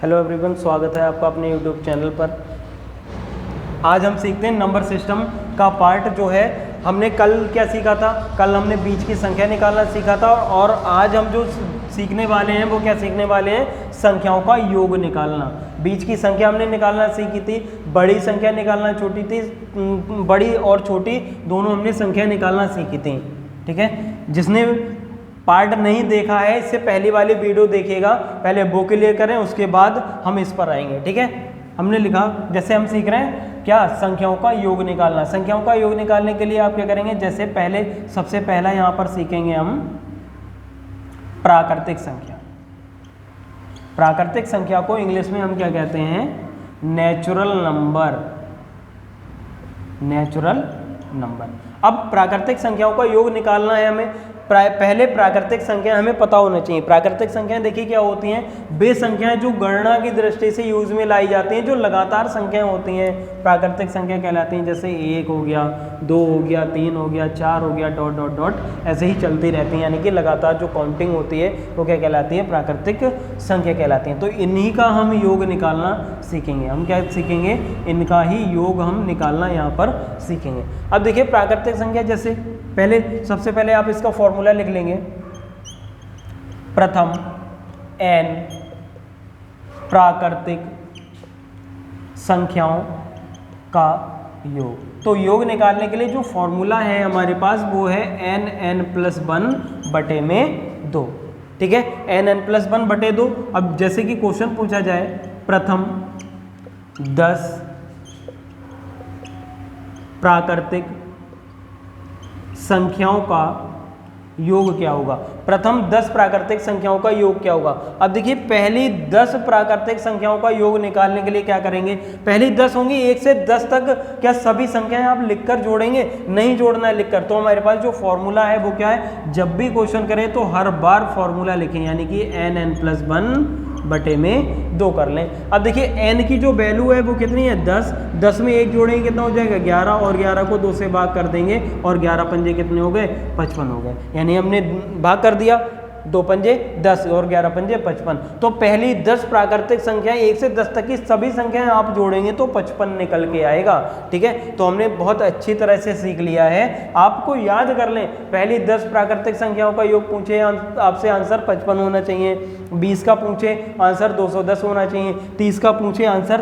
Hello everyone, स्वागत है आपका अपने यूट्यूब चैनल पर। आज हम सीखते हैं नंबर सिस्टम का पार्ट जो है। हमने कल क्या सीखा था? कल हमने बीच की संख्या निकालना सीखा था और आज हम जो सीखने वाले हैं वो क्या सीखने वाले हैं? संख्याओं का योग निकालना। बीच की संख्या हमने निकालना सीखी थी, बड़ी संख्या निकालना छोटी थी, बड़ी और छोटी दोनों हमने संख्या निकालना सीखी थी। ठीक है, जिसने पार्ट नहीं देखा है इससे पहली वाली वीडियो देखिएगा, पहले वो क्लियर करें उसके बाद हम इस पर आएंगे। ठीक है, हमने लिखा जैसे हम सीख रहे हैं क्या? संख्याओं का योग निकालना। संख्याओं का योग निकालने के लिए आप क्या करेंगे? जैसे पहले सबसे पहला यहाँ पर सीखेंगे हम प्राकृतिक संख्या। प्राकृतिक संख्या को इंग्लिश में हम क्या कहते हैं? Natural number. Natural number. अब प्राकृतिक संख्याओं का योग निकालना है हमें। पहले प्राकृतिक संख्या हमें पता होना चाहिए। प्राकृतिक संख्याएं देखिए क्या होती हैं? वे संख्याएं जो गणना की दृष्टि से यूज में लाई जाती हैं, जो लगातार संख्याएं होती हैं प्राकृतिक संख्या कहलाती हैं। जैसे 1 हो गया, 2 हो गया, 3 हो गया, 4 हो गया, डॉट डॉट डॉट ऐसे ही चलती रहती हैं, यानी कि लगातार जो काउंटिंग होती है वो क्या कहलाती है? प्राकृतिक संख्या कहलाती हैं। तो इन्हीं का हम योग निकालना सीखेंगे। हम क्या सीखेंगे? इनका ही योग हम निकालना यहाँ पर सीखेंगे। अब देखिए प्राकृतिक संख्या, जैसे सबसे पहले आप इसका फॉर्मूला लिख लेंगे। प्रथम n प्राकृतिक संख्याओं का योग। तो योग निकालने के लिए जो फॉर्मूला है हमारे पास वो है n+1/2। ठीक है, n+1/2। अब जैसे कि क्वेश्चन पूछा जाए प्रथम 10 प्राकृतिक संख्याओं का योग क्या होगा? प्रथम 10 प्राकृतिक संख्याओं का योग क्या होगा? अब देखिए पहली 10 प्राकृतिक संख्याओं का योग निकालने के लिए क्या करेंगे? पहली 10 होंगी, 1 से 10 तक क्या सभी संख्याएं आप लिखकर जोड़ेंगे? नहीं जोड़ना है लिखकर। तो हमारे पास जो फॉर्मूला है वो क्या है? जब भी क्वेश्चन करें तो हर बार फॉर्मूला लिखें, यानी कि n+1/2 कर लें। अब देखिए n की जो वैल्यू है वो कितनी है? 10। 10 में 1 जोड़ेंगे कितना हो जाएगा? 11, और 11 को 2 से भाग कर देंगे और 11 पंजे कितने हो गए? 55 हो गए। यानी हमने भाग कर दिया, 2 पंजे 10 और 11 पंजे 55। तो पहली 10 प्राकृतिक संख्याएं 1 से 10 तक की सभी संख्याएं आप जोड़ेंगे तो 55 निकल के आएगा। ठीक है, तो हमने बहुत अच्छी तरह से सीख लिया है। आपको याद कर लें, पहली 10 प्राकृतिक संख्याओं का योग पूछे आपसे, आंसर 55 होना चाहिए। 20 का पूछे आंसर 210 होना चाहिए। 30 का पूछे आंसर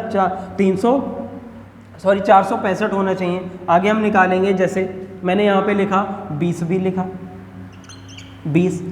465 होना चाहिए। आगे हम निकालेंगे, जैसे मैंने यहाँ पे लिखा 20 भी लिखा। 20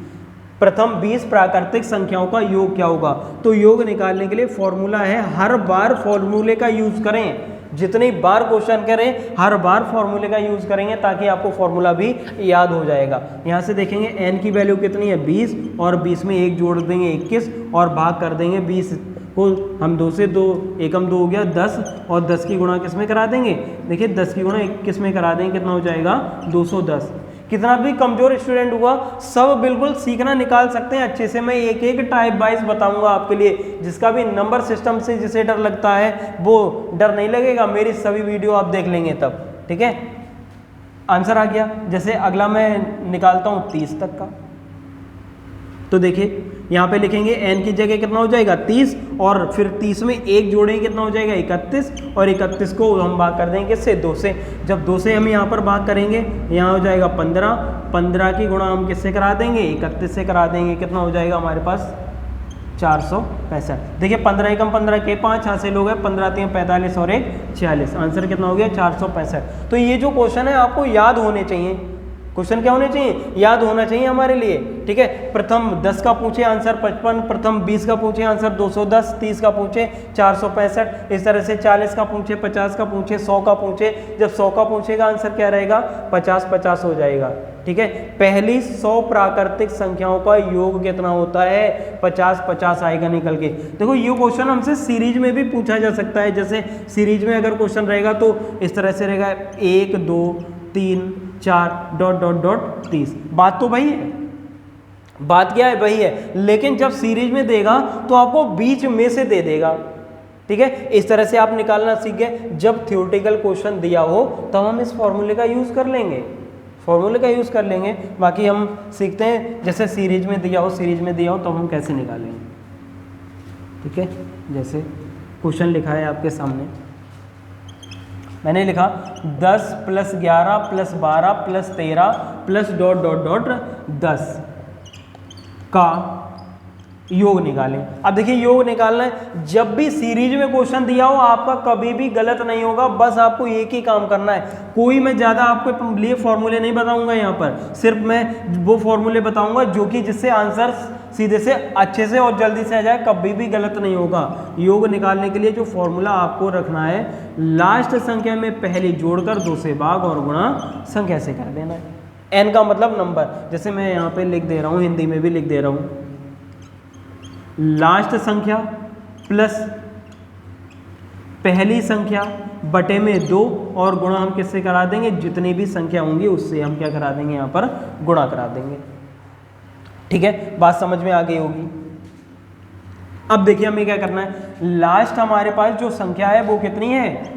प्रथम 20 प्राकृतिक संख्याओं का योग क्या होगा? तो योग निकालने के लिए फॉर्मूला है, हर बार फॉर्मूले का यूज करें। जितनी बार क्वेश्चन करें हर बार फॉर्मूले का यूज करेंगे ताकि आपको फॉर्मूला भी याद हो जाएगा। यहाँ से देखेंगे n की वैल्यू कितनी है? 20, और 20 में 1 जोड़ देंगे 21 और भाग कर देंगे 20 को। हम 2 से 2 एकम 2 हो गया 10, और 10 की गुणा किस में करा देंगे? देखिए 10 की गुणा 21 में करा देंगे, कितना हो जाएगा? 210। कितना भी कमजोर स्टूडेंट हुआ सब बिल्कुल सीखना निकाल सकते हैं अच्छे से। मैं एक एक टाइप वाइज बताऊंगा आपके लिए। जिसका भी नंबर सिस्टम से जिसे डर लगता है वो डर नहीं लगेगा, मेरी सभी वीडियो आप देख लेंगे तब। ठीक है, आंसर आ गया। जैसे अगला मैं निकालता हूं 30 तक का। तो देखिए यहाँ पे लिखेंगे n की जगह कितना हो जाएगा? 30, और फिर 30 में 1 जोड़ेंगे कितना हो जाएगा? 31, और 31 को हम भाग कर देंगे किससे? 2 से। जब 2 से हम यहाँ पर भाग करेंगे, यहाँ हो जाएगा 15। 15 की गुणा हम किससे करा देंगे? 31 से करा देंगे। कितना हो जाएगा हमारे पास? 465। देखिए 15 एकम 15 के 5 हासिल हो गए, 15 3 45 और 1 46। आंसर कितना हो गया? 465। तो ये जो क्वेश्चन है आपको याद होने चाहिए। क्वेश्चन क्या होने चाहिए? याद होना चाहिए हमारे लिए। ठीक है, प्रथम 10 का पूछे आंसर 55, प्रथम 20 का पूछे आंसर 210, 30 का पूछे 465, इस तरह से 40 का पूछे, 50 का पूछे, 100 का पूछे। जब 100 का पूछेगा आंसर क्या रहेगा? 50-50 हो जाएगा। ठीक है, पहली 100 प्राकृतिक संख्याओं का योग कितना होता है? 50-50 आएगा निकल के। देखो ये क्वेश्चन हमसे सीरीज में भी पूछा जा सकता है। जैसे सीरीज में अगर क्वेश्चन रहेगा तो इस तरह से रहेगा 1 2 3 4 डॉट डॉट डॉट 30। बात तो वही है, बात क्या है? वही है। लेकिन जब सीरीज में देगा तो आपको बीच में से दे देगा। ठीक है, इस तरह से आप निकालना सीख गए। जब थ्योरेटिकल क्वेश्चन दिया हो तब हम इस फॉर्मूले का यूज कर लेंगे। फॉर्मूले का यूज़ कर लेंगे। बाकी हम सीखते हैं जैसे सीरीज में दिया हो, सीरीज में दिया हो तो हम कैसे निकालेंगे। ठीक है, जैसे क्वेश्चन लिखा है आपके सामने, मैंने लिखा 10 + 11 + 12 + 13 प्लस डॉट डॉट डॉट 10 का योग निकालें। अब देखिए योग निकालना है, जब भी सीरीज में क्वेश्चन दिया हो आपका कभी भी गलत नहीं होगा, बस आपको एक ही काम करना है। कोई मैं ज़्यादा आपको लिए फॉर्मूले नहीं बताऊंगा यहाँ पर, सिर्फ मैं वो फॉर्मूले बताऊंगा जो कि जिससे आंसर सीधे से अच्छे से और जल्दी से आ जाए, कभी भी गलत नहीं होगा। योग निकालने के लिए जो फॉर्मूला आपको रखना है, लास्ट संख्या में पहले जोड़कर 2 से भाग और गुणा संख्या से कर देना है। एन का मतलब नंबर, जैसे मैं यहाँ पे लिख दे रहा हूँ, हिंदी में भी लिख दे रहा हूँ, लास्ट संख्या प्लस पहली संख्या बटे में 2 और गुणा हम किससे करा देंगे, जितनी भी संख्या होंगी उससे हम क्या करा देंगे, यहाँ पर गुणा करा देंगे। ठीक है, बात समझ में आ गई होगी। अब देखिए हमें क्या करना है, लास्ट हमारे पास जो संख्या है वो कितनी है,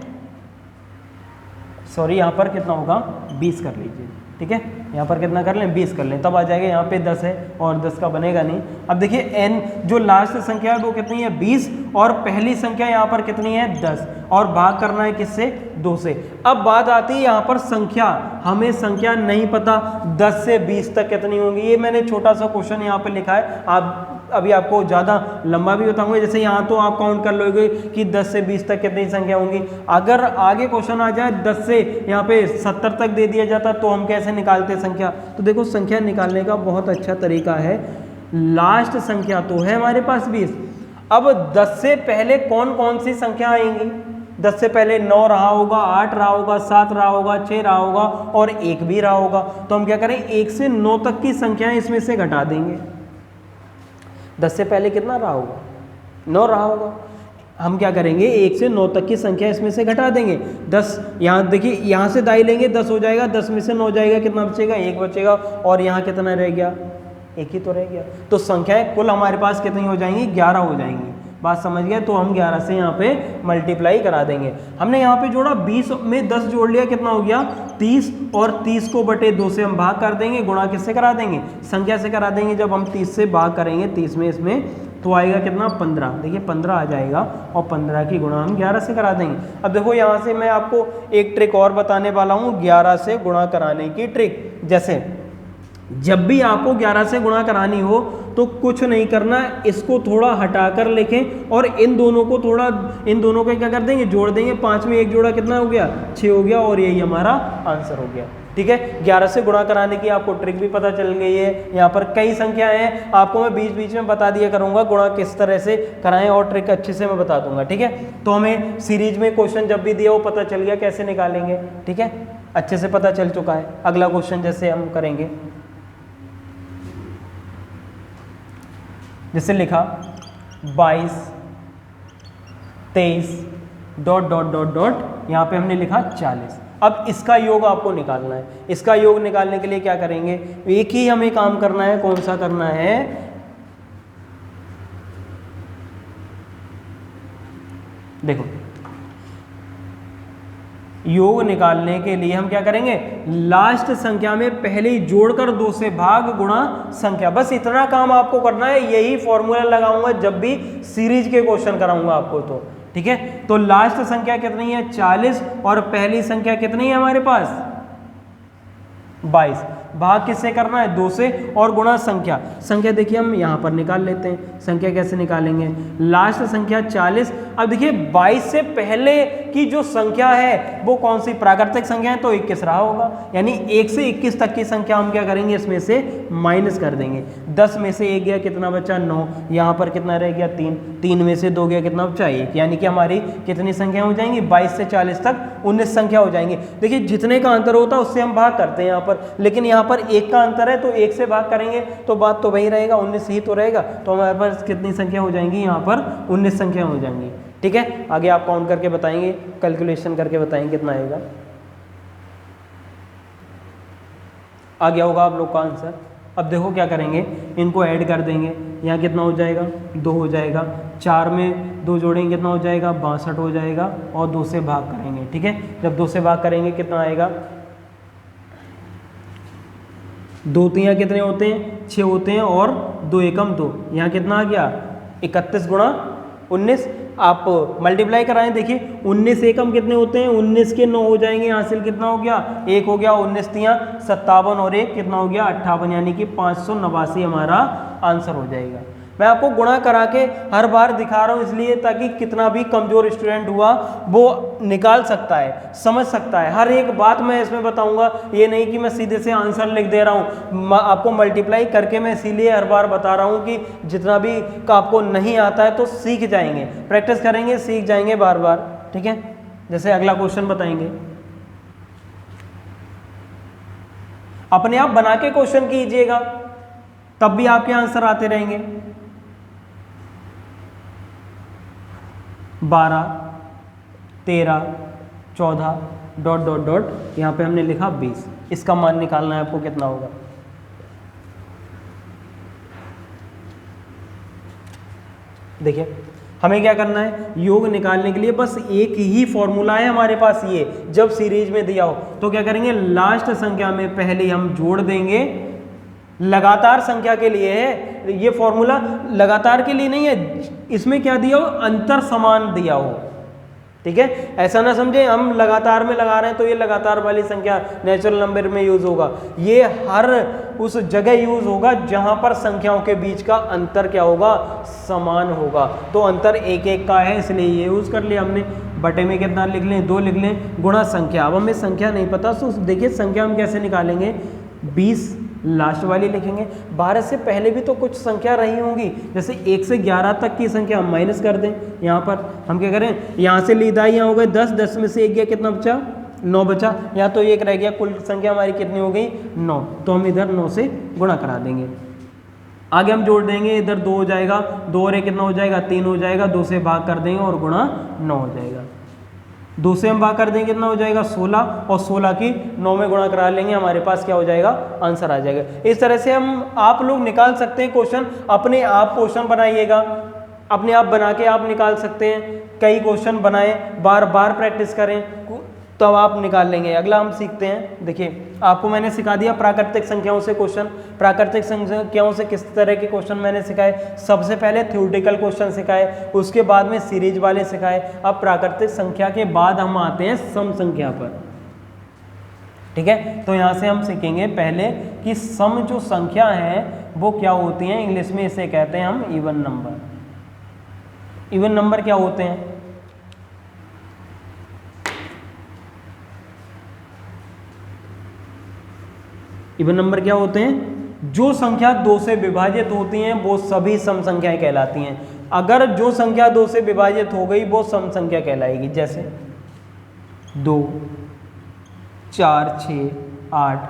सॉरी यहाँ पर कितना होगा 20 कर लीजिए। ठीक है, यहाँ पर कितना कर लें 20 कर लें, तब आ जाएगा। यहाँ पे 10 है और 10 का बनेगा नहीं। अब देखिए n जो लास्ट संख्या है वो कितनी है 20 और पहली संख्या यहाँ पर कितनी है 10 और भाग करना है किससे 2 से। अब बात आती है यहाँ पर संख्या, हमें संख्या नहीं पता 10 से 20 तक कितनी होंगी। ये मैंने छोटा सा क्वेश्चन यहाँ पे लिखा है, आप अभी आपको ज़्यादा लंबा भी बताऊंगा। जैसे यहाँ तो आप काउंट कर लोगे कि 10 से 20 तक कितनी संख्या होंगी। अगर आगे क्वेश्चन आ जाए 10 से यहाँ पे 70 तक दे दिया जाता तो हम कैसे निकालते संख्या। तो देखो संख्या निकालने का बहुत अच्छा तरीका है। लास्ट संख्या तो है हमारे पास 20, अब 10 से पहले कौन कौन सी संख्या आएंगी। 10 से पहले 9 रहा होगा, 8 रहा होगा, 7 रहा होगा, 6 रहा होगा और 1 भी रहा होगा। तो हम क्या करें, 1 से 9 तक की संख्याएं इसमें से घटा देंगे। 10 से पहले कितना रहा होगा 9 रहा होगा, हम क्या करेंगे 1 से 9 तक की संख्या इसमें से घटा देंगे। 10 यहाँ देखिए, यहाँ से दाई लेंगे 10 हो जाएगा, 10 में से 9 जाएगा, कितना बचेगा 1 बचेगा और यहाँ कितना रह गया 1 ही तो रह गया। तो संख्याएं कुल हमारे पास कितनी हो जाएंगी 11 हो जाएंगी। बात समझ गया, तो हम 11 से यहाँ पे मल्टीप्लाई करा देंगे। हमने यहाँ पे जोड़ा 20 में 10 जोड़ लिया, कितना हो गया 30 और 30 को बटे 2 से हम भाग कर देंगे, गुणा किससे करा देंगे संख्या से करा देंगे। जब हम 30 से भाग करेंगे 30 में इसमें तो आएगा कितना 15, देखिए 15 आ जाएगा और 15 की गुणा हम 11 से करा देंगे। अब देखो यहाँ से मैं आपको एक ट्रिक और बताने वाला हूँ 11 से गुणा कराने की ट्रिक। जैसे जब भी आपको 11 से गुणा करानी हो तो कुछ नहीं करना, इसको थोड़ा हटाकर लिखें और इन दोनों को क्या कर देंगे जोड़ देंगे। 5 में 1 जोड़ा कितना हो गया 6 हो गया और यही हमारा आंसर हो गया। ठीक है, 11 से गुणा कराने की आपको ट्रिक भी पता चल गई है। यहाँ पर कई संख्याएं हैं, आपको मैं बीच बीच में बता दिया करूंगा गुणा किस तरह से कराएं और ट्रिक अच्छे से मैं बता दूंगा। ठीक है, तो हमें सीरीज में क्वेश्चन जब भी दिया वो पता चल गया कैसे निकालेंगे। ठीक है, अच्छे से पता चल चुका है। अगला क्वेश्चन जैसे हम करेंगे, जैसे लिखा 22 23 डॉट डॉट डॉट डॉट, यहाँ पे हमने लिखा 40। अब इसका योग आपको निकालना है। इसका योग निकालने के लिए क्या करेंगे, एक ही हमें काम करना है। कौन सा करना है, देखो योग निकालने के लिए हम क्या करेंगे, लास्ट संख्या में पहले ही जोड़कर 2 से भाग गुणा संख्या, बस इतना काम आपको करना है। यही फॉर्मूला लगाऊंगा जब भी सीरीज के क्वेश्चन कराऊंगा आपको। तो ठीक है, तो लास्ट संख्या कितनी है 40 और पहली संख्या कितनी है हमारे पास 22। भाग किससे करना है 2 से और गुणा संख्या। संख्या देखिए हम यहाँ पर निकाल लेते हैं। संख्या कैसे निकालेंगे, लास्ट संख्या 40। अब देखिए 22 से पहले की जो संख्या है वो कौन सी प्राकृतिक संख्या है, तो 21 रहा होगा। यानी 1 से 21 तक की संख्या हम क्या करेंगे, इसमें से माइनस कर देंगे। 10 में से 1 गया कितना बचा 9, यहाँ पर कितना रह गया 3, 3 में से 2 गया कितना बचा 1। यानी कि हमारी कितनी संख्या हो जाएंगी 22 से 40 तक 19 संख्या हो जाएंगी। देखिए जितने का अंतर होता है उससे हम भाग करते हैं यहाँ पर, लेकिन यहाँ पर 1 का अंतर है तो 1 से भाग करेंगे तो बात तो वही रहेगा, 19 ही तो रहेगा। तो हमारे पास कितनी संख्या हो जाएंगी, यहाँ पर 19 संख्या हो जाएंगी। ठीक है, आगे आप काउंट करके बताएंगे, कैलकुलेशन करके बताएंगे कितना आएगा। आ गया होगा आप लोग का आंसर। अब देखो क्या करेंगे, इनको ऐड कर देंगे। यहाँ कितना हो जाएगा 2 हो जाएगा, 4 में 2 जोड़ेंगे कितना हो जाएगा 62 हो जाएगा और 2 से भाग करेंगे। ठीक है, जब 2 से भाग करेंगे कितना आएगा, 2 तियाँ कितने होते हैं 6 होते हैं और 2 एकम 2, यहाँ कितना आ गया 31 गुणा 19 आप मल्टीप्लाई कराएं, देखिए 19 एकम कितने होते हैं, 19 के 9 हो जाएंगे, हासिल कितना हो गया 1 हो गया, 19 तियां 57 और 1 कितना हो गया 58, यानी कि 589 हमारा आंसर हो जाएगा। मैं आपको गुणा करा के हर बार दिखा रहा हूँ इसलिए ताकि कितना भी कमजोर स्टूडेंट हुआ वो निकाल सकता है, समझ सकता है, हर एक बात मैं इसमें बताऊंगा। ये नहीं कि मैं सीधे से आंसर लिख दे रहा हूँ, आपको मल्टीप्लाई करके मैं इसीलिए हर बार बता रहा हूँ कि जितना भी आपको नहीं आता है तो सीख जाएंगे, प्रैक्टिस करेंगे सीख जाएंगे बार बार, ठीक है। जैसे अगला क्वेश्चन बताएंगे, अपने आप बना के क्वेश्चन कीजिएगा तब भी आपके आंसर आते रहेंगे। 12, 13, 14 डॉट डॉट डॉट, यहाँ पे हमने लिखा 20, इसका मान निकालना है आपको कितना होगा। देखिए हमें क्या करना है, योग निकालने के लिए बस एक ही फॉर्मूला है हमारे पास, ये जब सीरीज में दिया हो तो क्या करेंगे, लास्ट संख्या में पहले हम जोड़ देंगे, लगातार संख्या के लिए है ये फॉर्मूला, लगातार के लिए नहीं है, इसमें क्या दिया हो, अंतर समान दिया हो, ठीक है। ऐसा ना समझे हम लगातार में लगा रहे हैं तो ये लगातार वाली संख्या नेचुरल नंबर में यूज होगा, ये हर उस जगह यूज होगा जहां पर संख्याओं के बीच का अंतर क्या होगा, समान होगा। तो अंतर 1 1 का है इसलिए ये यूज कर लिया हमने। बटे में कितना लिख लें, 2 लिख लें, गुणा संख्या। अब हमें संख्या नहीं पता तो देखिए संख्या हम कैसे निकालेंगे, 20 लास्ट वाली लिखेंगे। 12 से पहले भी तो कुछ संख्या रही होंगी, जैसे 1 से 11 तक की संख्या हम माइनस कर दें। यहाँ पर हम क्या करें, यहाँ से लीदा यहाँ हो गए 10, 10 में से 1 गया, कितना बचा 9 बचा, यहाँ तो 1 रह गया, कुल संख्या हमारी कितनी हो गई 9, तो हम इधर 9 से गुणा करा देंगे। आगे हम जोड़ देंगे, इधर 2 हो जाएगा, 2 और 1 कितना हो जाएगा 3 हो जाएगा, 2 से भाग कर देंगे और गुणा 9 हो जाएगा। 2 से हम भाग कर देंगे कितना हो जाएगा 16, और 16 की 9 में गुणा करा लेंगे, हमारे पास क्या हो जाएगा आंसर आ जाएगा। इस तरह से हम आप लोग निकाल सकते हैं क्वेश्चन, अपने आप क्वेश्चन बनाइएगा, अपने आप बना के आप निकाल सकते हैं। कई क्वेश्चन बनाएं, बार बार प्रैक्टिस करें तब आप निकाल लेंगे। अगला हम सीखते हैं, देखिए आपको मैंने सिखा दिया प्राकृतिक संख्याओं से क्वेश्चन, प्राकृतिक संख्याओं से किस तरह के क्वेश्चन मैंने सिखाए। सबसे पहले थ्योरेटिकल क्वेश्चन सिखाए, उसके बाद में सीरीज वाले सिखाए। अब प्राकृतिक संख्या के बाद हम आते हैं सम संख्या पर, ठीक है। तो यहाँ से हम सीखेंगे पहले कि सम जो संख्या है वो क्या होती है, इंग्लिश में इसे कहते हैं हम इवन नंबर। इवन नंबर क्या होते हैं, इवन नंबर क्या होते हैं, जो संख्या 2 से विभाजित होती हैं वो सभी सम संख्याएं कहलाती हैं। अगर जो संख्या 2 से विभाजित हो गई वो सम संख्या कहलाएगी, जैसे 2, 4, 6, 8,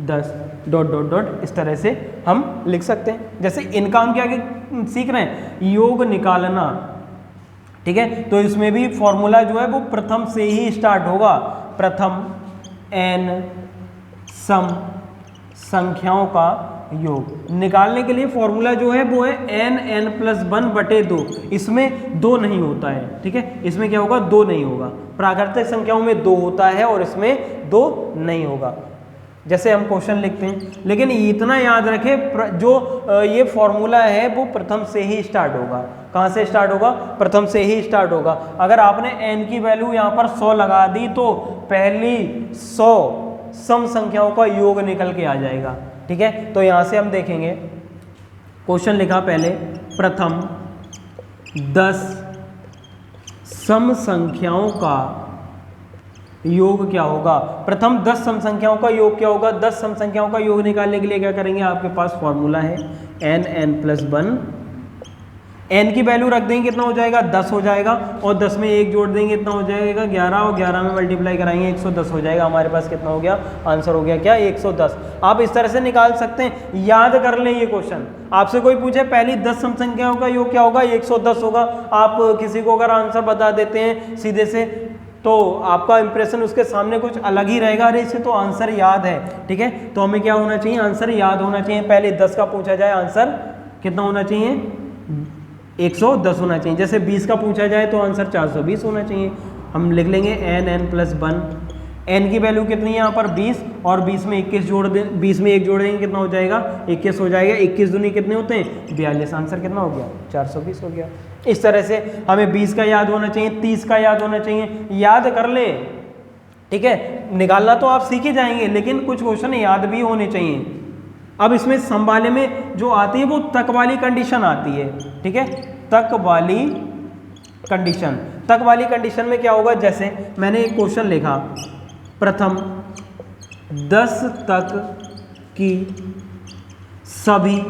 10 डॉट डॉट डॉट, इस तरह से हम लिख सकते हैं। जैसे इनका हम क्या सीख रहे हैं, योग निकालना, ठीक है। तो इसमें भी फॉर्मूला जो है वो प्रथम से ही स्टार्ट होगा, प्रथम n सम संख्याओं का योग। निकालने के लिए फॉर्मूला जो है वो है n+1/2, इसमें 2 नहीं होता है, ठीक है। इसमें क्या होगा 2 नहीं होगा, प्राकृतिक संख्याओं में 2 होता है और इसमें 2 नहीं होगा। जैसे हम क्वेश्चन लिखते हैं, लेकिन इतना याद रखें जो ये फॉर्मूला है वो प्रथम से ही स्टार्ट होगा। कहाँ से स्टार्ट होगा, प्रथम से ही स्टार्ट होगा। अगर आपने n की वैल्यू यहाँ पर 100 लगा दी तो पहली 100 सम संख्याओं का योग निकल के आ जाएगा, ठीक है। तो यहाँ से हम देखेंगे, क्वेश्चन लिखा पहले, प्रथम 10 सम संख्याओं का योग क्या होगा। प्रथम 10 सम संख्याओं का योग क्या होगा, 10 सम संख्याओं का योग निकालने के लिए क्या करेंगे, आपके पास फॉर्मूला है n+1, n की वैल्यू रख देंगे कितना हो जाएगा 10 हो जाएगा, और 10 में 1 जोड़ देंगे कितना हो जाएगा 11, और 11 में मल्टीप्लाई कराएंगे 110 हो जाएगा। हमारे पास कितना हो गया, आंसर हो गया क्या 110। आप इस तरह से निकाल सकते हैं, याद कर लें ये क्वेश्चन। आपसे कोई पूछे पहली 10 सम संख्याओं का योग क्या होगा, 110 होगा। आप किसी को अगर आंसर बता देते हैं सीधे से तो आपका इंप्रेशन उसके सामने कुछ अलग ही रहेगा, अरे इसे तो आंसर याद है, ठीक है। तो हमें क्या होना चाहिए, आंसर याद होना चाहिए। पहले 10 का पूछा जाए, आंसर कितना होना चाहिए 110 होना चाहिए। जैसे 20 का पूछा जाए तो आंसर 420 होना चाहिए। हम लिख लेंगे n+1, n की वैल्यू कितनी है यहाँ पर 20 और 20 में 21 जोड़ दें, 20 में 1 जोड़ देंगे कितना हो जाएगा 21 हो जाएगा। 21 दूनी कितने होते हैं 42, आंसर कितना हो गया 420 हो गया। इस तरह से हमें 20 का याद होना चाहिए, 30 का याद होना चाहिए, याद कर ले, ठीक है। निकालना तो आप सीख ही जाएंगे लेकिन कुछ क्वेश्चन याद भी होने चाहिए। अब इसमें सम वाले में जो आती है वो तक वाली कंडीशन आती है, ठीक है, तक वाली कंडीशन। तक वाली कंडीशन में क्या होगा, जैसे मैंने एक क्वेश्चन लिखा, प्रथम 10 तक की सभी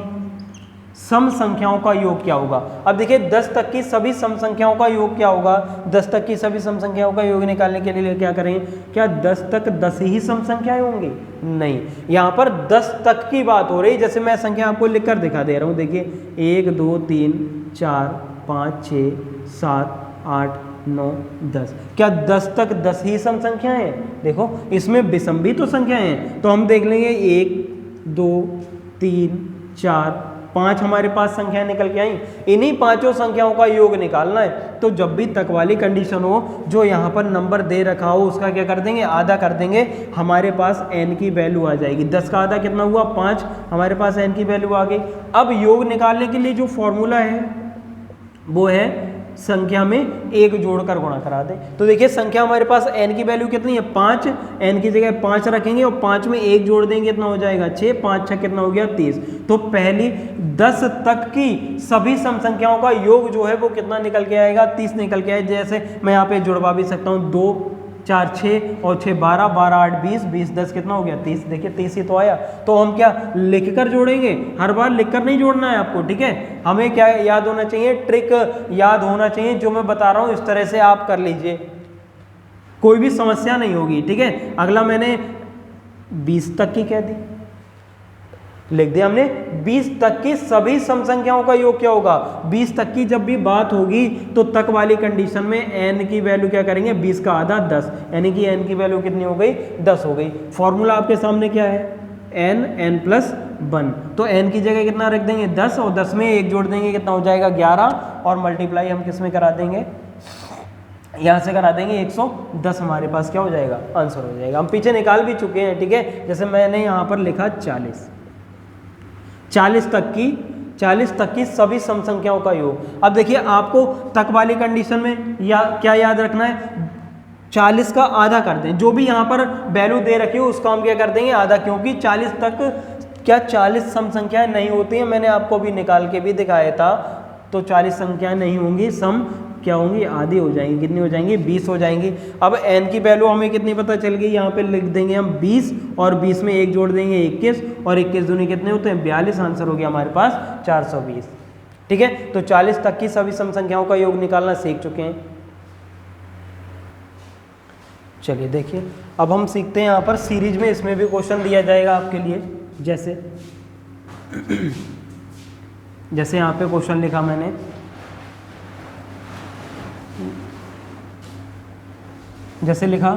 सम संख्याओं का योग क्या होगा। अब देखिए 10 तक की सभी सम संख्याओं का योग क्या होगा। 10 तक की सभी सम संख्याओं का योग निकालने के लिए क्या करेंगे, क्या 10 तक 10 ही सम संख्याएं होंगी, नहीं, यहाँ पर 10 तक की बात हो रही। जैसे मैं संख्या आपको लिखकर दिखा दे रहा हूँ, देखिए 1 2 3 4 5 6 7 8 9 10, क्या 10 तक 10 ही सम संख्याएं हैं। देखो इसमें विषम भी तो संख्याएं हैं, तो हम देख लेंगे 1 2 3 4 5 हमारे पास संख्याएं निकल के आई। इन्हीं पांचों संख्याओं का योग निकालना है। तो जब भी तक वाली कंडीशन हो, जो यहाँ पर नंबर दे रखा हो उसका क्या कर देंगे, आधा कर देंगे, हमारे पास n की वैल्यू आ जाएगी। 10 का आधा कितना हुआ 5, हमारे पास n की वैल्यू आ गई। अब योग निकालने के लिए जो फॉर्मूला है वो है संख्या में 1 जोड़कर गुणा करा दे। तो देखिए संख्या हमारे पास n की वैल्यू कितनी है 5, n की जगह 5 रखेंगे और 5 में 1 जोड़ देंगे कितना हो जाएगा 6, 5 6 कितना हो गया 30। तो पहली 10 तक की सभी सम संख्याओं का योग जो है वो कितना निकल के आएगा 30 निकल के आए। जैसे मैं यहाँ पे जुड़वा भी सकता हूँ, 2 4 6 और 6 12, 12 8 20, 20 10 कितना हो गया 30। देखिए 30 ही तो आया। तो हम क्या लिखकर जोड़ेंगे, हर बार लिखकर नहीं जोड़ना है आपको, ठीक है। हमें क्या याद होना चाहिए, ट्रिक याद होना चाहिए, जो मैं बता रहा हूँ इस तरह से आप कर लीजिए, कोई भी समस्या नहीं होगी, ठीक है। अगला मैंने 20 तक की कह दी, लिख दिया हमने 20 तक की सभी सम संख्याओं का योग क्या होगा। 20 तक की जब भी बात होगी तो तक वाली कंडीशन में n की वैल्यू क्या करेंगे 20 का आधा 10, यानी कि n की वैल्यू कितनी हो गई 10 हो गई। फॉर्मूला आपके सामने क्या है n प्लस 1, तो n की जगह कितना रख देंगे 10 और 10 में 1 जोड़ देंगे कितना हो जाएगा 11 और मल्टीप्लाई हम किस में करा देंगे, यहाँ से करा देंगे 110, हमारे पास क्या हो जाएगा आंसर हो जाएगा। हम पीछे निकाल भी चुके हैं, ठीक है। जैसे मैंने यहाँ पर लिखा 40 तक की सभी सम संख्याओं का योग। अब देखिए आपको तक वाली कंडीशन में या क्या याद रखना है, 40 का आधा कर दें, जो भी यहाँ पर वैल्यू दे रखी हो उसका हम क्या कर देंगे आधा, क्योंकि 40 तक क्या 40 सम संख्याएं नहीं होती हैं, मैंने आपको भी निकाल के भी दिखाया था। तो 40 संख्याएं नहीं होंगी, सम क्या होंगी आधी हो जाएंगी, कितनी हो जाएंगी 20 हो जाएंगी। अब n की वैल्यू हमें कितनी पता चल गई, यहाँ पे लिख देंगे हम 20 और 20 में 1 जोड़ देंगे 21 और 21 दूनी कितने होते हैं 42, आंसर हो गया हमारे पास 420, ठीक है। तो 40 तक की सभी सम संख्याओं का योग निकालना सीख चुके हैं। चलिए देखिए अब हम सीखते हैं यहाँ पर सीरीज में, इसमें भी क्वेश्चन दिया जाएगा आपके लिए। जैसे यहाँ पे क्वेश्चन लिखा मैंने, जैसे लिखा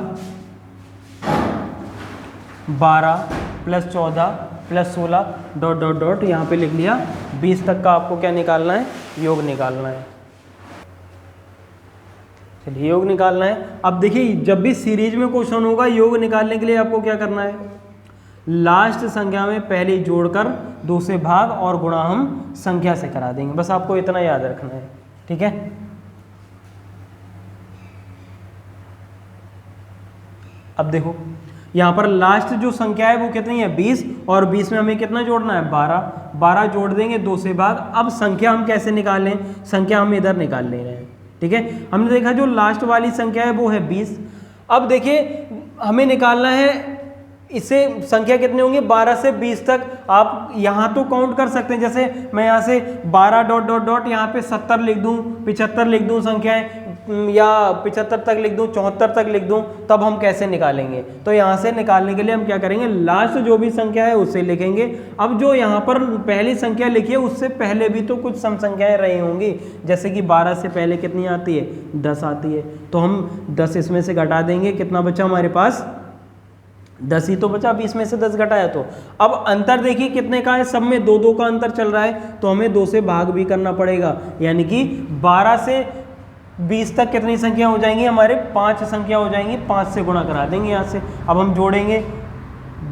12 + 14 + 16 ... यहाँ पे लिख लिया 20 तक का आपको क्या निकालना है, योग निकालना है। चलिए योग निकालना है। अब देखिए जब भी सीरीज में क्वेश्चन होगा, योग निकालने के लिए आपको क्या करना है, लास्ट संख्या में पहले जोड़कर 2 से भाग और गुणा हम संख्या से करा देंगे, बस आपको इतना याद रखना है, ठीक है। अब देखो यहाँ पर लास्ट जो संख्या है वो कितनी है 20 और 20 में हमें कितना जोड़ना है 12 जोड़ देंगे 2 से भाग। अब संख्या हम कैसे निकालें, संख्या हम इधर निकाल ले रहे हैं, ठीक है। हमने देखा जो लास्ट वाली संख्या है वो है 20। अब देखिए हमें निकालना है, इससे संख्या कितने होंगे 12 से 20 तक। आप यहाँ तो काउंट कर सकते हैं, जैसे मैं यहाँ से 12 ... यहाँ पे 70 लिख दूँ, 75 लिख दूँ संख्याएं, या 75 तक लिख दूँ, 74 तक लिख दूँ, तब हम कैसे निकालेंगे। तो यहाँ से निकालने के लिए हम क्या करेंगे, लास्ट जो भी संख्या है उससे लिखेंगे। अब जो यहाँ पर पहली संख्या लिखी है उससे पहले भी तो कुछ सम संख्याएं रही होंगी, जैसे कि 12 से पहले कितनी आती है 10 आती है, तो हम 10 इसमें से घटा देंगे, कितना बचा हमारे पास 10 ही तो बचा, 20 में से 10 घटाया तो। अब अंतर देखिए कितने का है, सब में 2 का अंतर चल रहा है, तो हमें 2 से भाग भी करना पड़ेगा, यानी कि 12 से 20 तक कितनी संख्या हो जाएंगी हमारे, 5 संख्या हो जाएंगी, 5 से गुणा करा देंगे यहाँ से। अब हम जोड़ेंगे,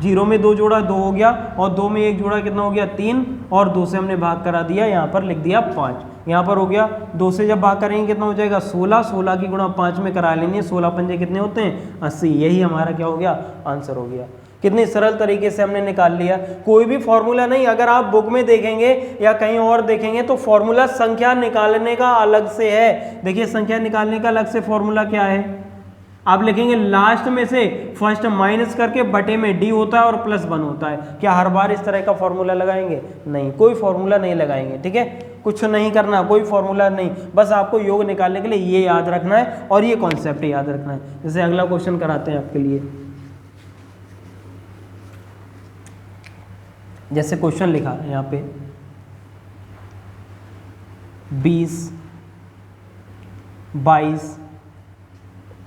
0 में 2 जोड़ा 2 हो गया, और 2 में 1 जोड़ा कितना हो गया 3, और 2 से हमने भाग करा दिया, यहाँ पर लिख दिया 5, यहाँ पर हो गया 2 से जब भाग करेंगे कितना हो जाएगा 16, 16 की गुणा 5 में करा लेंगे, 16 पंजे कितने होते हैं 80, यही हमारा क्या हो गया आंसर हो गया। कितनी सरल तरीके से हमने निकाल लिया, कोई भी फॉर्मूला नहीं, अगर आप बुक में देखेंगे या कहीं और देखेंगे तो फॉर्मूला संख्या निकालने का अलग से है। देखिए संख्या निकालने का अलग से फॉर्मूला क्या है, आप लिखेंगे लास्ट में से फर्स्ट माइनस करके बटे में डी होता है और प्लस 1 होता है। क्या हर बार इस तरह का फॉर्मूला लगाएंगे, नहीं, कोई फॉर्मूला नहीं लगाएंगे, ठीक है, कुछ नहीं करना, कोई फॉर्मूला नहीं, बस आपको योग निकालने के लिए ये याद रखना है और ये कॉन्सेप्ट याद रखना है। जैसे अगला क्वेश्चन कराते हैं आपके लिए, जैसे क्वेश्चन लिखा है यहाँ पे 20, 22,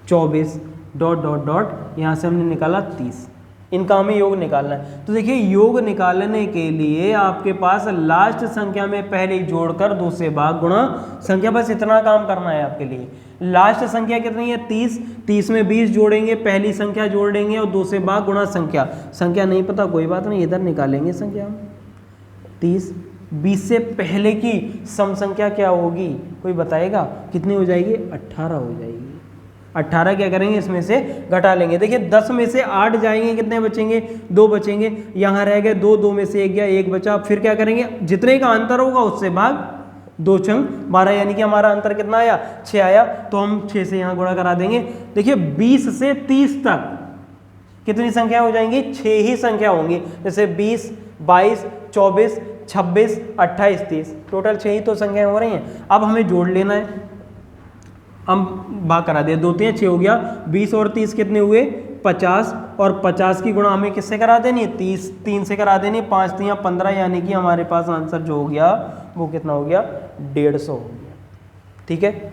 24 डॉट डॉट डॉट, यहाँ से हमने निकाला 30, इनका हमें योग निकालना है। तो देखिए योग निकालने के लिए आपके पास लास्ट संख्या में पहले जोड़कर 2 से भाग गुणा संख्या, बस इतना काम करना है आपके लिए। लास्ट संख्या कितनी है 30, 30 में 20 जोड़ेंगे, पहली संख्या जोड़ देंगे और 2 से भाग गुणा संख्या, संख्या नहीं पता कोई बात नहीं, इधर निकालेंगे संख्या 30, 20 से पहले की सम संख्या क्या होगी कोई बताएगा, कितनी हो जाएगी 18 हो जाएगी। 18 क्या करेंगे इसमें से घटा लेंगे, देखिए 10 में से 8 जाएंगे, कितने बचेंगे 2 बचेंगे, यहाँ रह गए 2, 2 में से 1 गया 1 बचा, फिर क्या करेंगे जितने का अंतर होगा उससे भाग 2 छंग 12, यानी कि हमारा अंतर कितना आया 6 आया, तो हम 6 से यहाँ गुणा करा देंगे। देखिए 20 से 30 तक कितनी संख्या हो जाएंगी 6 ही संख्या होंगी, जैसे 20, 22, 24, 26, 28, 30, टोटल 6 ही तो संख्याएं हो रही हैं। अब हमें जोड़ लेना है, हम भाग करा दिया, 2 3 6 हो गया, 20 और 30 कितने हुए 50, और 50 की गुणा हमें किससे करा देनी है 3 से करा देनी, 5 3 15, यानी कि हमारे पास आंसर जो हो गया वो कितना हो गया 150 हो गया। ठीक है,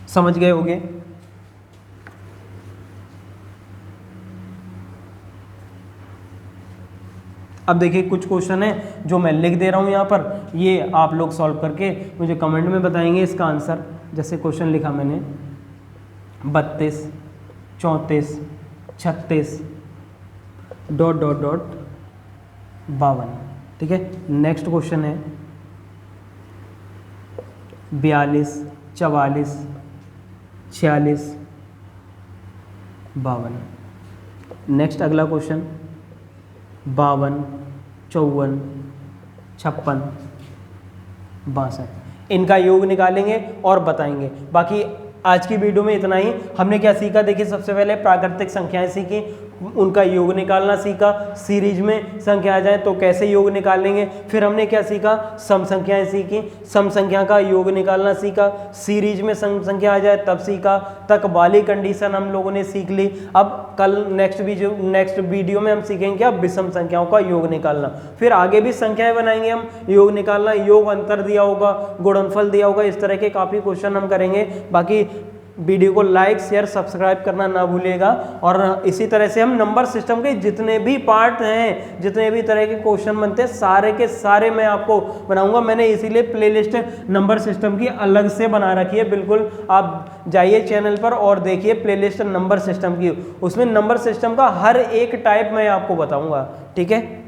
समझ गए होगे। अब देखिए कुछ क्वेश्चन है जो मैं लिख दे रहा हूँ यहाँ पर, ये आप लोग सॉल्व करके मुझे कमेंट में बताएंगे इसका आंसर। जैसे क्वेश्चन लिखा मैंने 32, 34, 36 डॉट डॉट डॉट 52। ठीक है, नेक्स्ट क्वेश्चन है 42, 44, 46, 52। नेक्स्ट अगला क्वेश्चन 52, 54, 56, 62। इनका योग निकालेंगे और बताएंगे। बाकी आज की वीडियो में इतना ही। हमने क्या सीखा, देखिए सबसे पहले प्राकृतिक संख्याएं सीखी, उनका योग निकालना सीखा, सीरीज में संख्या आ जाए तो कैसे योग निकालेंगे। फिर हमने क्या सीखा, सम संख्याएं सीखी, सम संख्या का योग निकालना सीखा, सीरीज में सम संख्या आ जाए तब सीखा, तक वाली कंडीशन हम लोगों ने सीख ली। अब कल नेक्स्ट वीडियो में हम सीखेंगे क्या, विषम संख्याओं का योग निकालना। फिर आगे भी संख्याएं बनाएंगे हम, योग निकालना, योग अंतर दिया होगा, गुणनफल दिया होगा, इस तरह के काफ़ी क्वेश्चन हम करेंगे। बाकी वीडियो को लाइक शेयर सब्सक्राइब करना ना भूलिएगा। और इसी तरह से हम नंबर सिस्टम के जितने भी पार्ट हैं, जितने भी तरह के क्वेश्चन बनते हैं, सारे के सारे मैं आपको बनाऊंगा। मैंने इसीलिए प्लेलिस्ट नंबर सिस्टम की अलग से बना रखी है, बिल्कुल आप जाइए चैनल पर और देखिए प्लेलिस्ट नंबर सिस्टम की, उसमें नंबर सिस्टम का हर एक टाइप मैं आपको बताऊंगा। ठीक है।